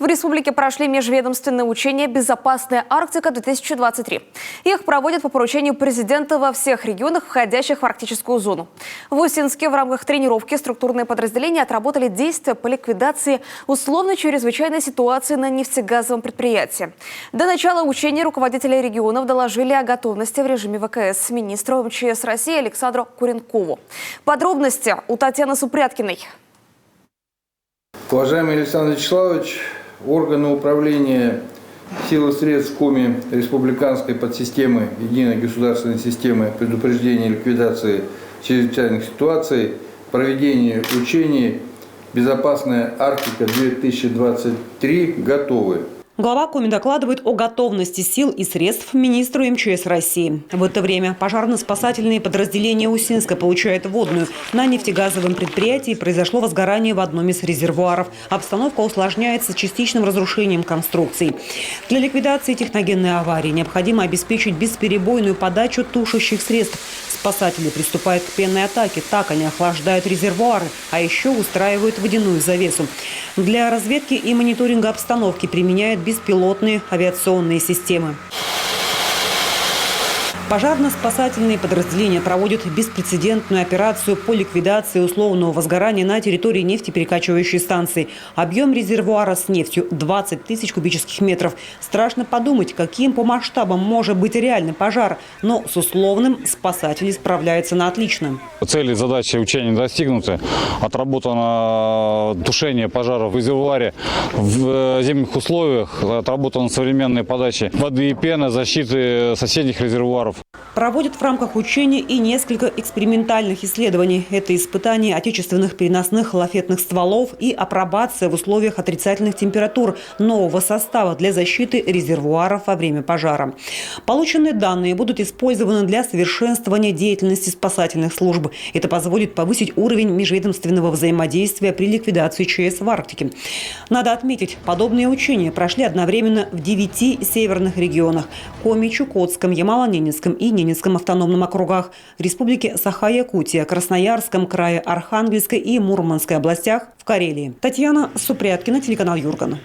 В республике прошли межведомственные учения «Безопасная Арктика-2023». Их проводят по поручению президента во всех регионах, входящих в арктическую зону. В Усинске в рамках тренировки структурные подразделения отработали действия по ликвидации условно-чрезвычайной ситуации на нефтегазовом предприятии. До начала учений руководители регионов доложили о готовности в режиме ВКС министру МЧС России Александру Куренкову. Подробности у Татьяны Супряткиной. Уважаемый Александр Вячеславович, органы управления сил и средств Коми республиканской подсистемы единой государственной системы предупреждения и ликвидации чрезвычайных ситуаций, проведение учений «Безопасная Арктика-2023» готовы. Глава Коми докладывает о готовности сил и средств министру МЧС России. В это время пожарно-спасательные подразделения Усинска получают водную. На нефтегазовом предприятии произошло возгорание в одном из резервуаров. Обстановка усложняется частичным разрушением конструкций. Для ликвидации техногенной аварии необходимо обеспечить бесперебойную подачу тушащих средств. Спасатели приступают к пенной атаке. Так они охлаждают резервуары, а еще устраивают водяную завесу. Для разведки и мониторинга обстановки применяют беспилотные авиационные системы. Пожарно-спасательные подразделения проводят беспрецедентную операцию по ликвидации условного возгорания на территории нефтеперекачивающей станции. Объем резервуара с нефтью – 20 тысяч кубических метров. Страшно подумать, каким по масштабам может быть реальный пожар. Но с условным спасатели справляются на отлично. Цели и задачи учения достигнуты. Отработано тушение пожаров в резервуаре в зимних условиях. Отработана современная подача воды и пены, защиты соседних резервуаров. Проводят в рамках учений и несколько экспериментальных исследований. Это испытания отечественных переносных лафетных стволов и апробация в условиях отрицательных температур нового состава для защиты резервуаров во время пожара. Полученные данные будут использованы для совершенствования деятельности спасательных служб. Это позволит повысить уровень межведомственного взаимодействия при ликвидации ЧС в Арктике. Надо отметить, подобные учения прошли одновременно в 9 северных регионах – Коми, Чукотском, Ямало-Ненецком и Ненецком автономном округах, Республике Саха-Якутия, Красноярском крае, Архангельской и Мурманской областях в Карелии. Татьяна Супряткина, телеканал Юрган.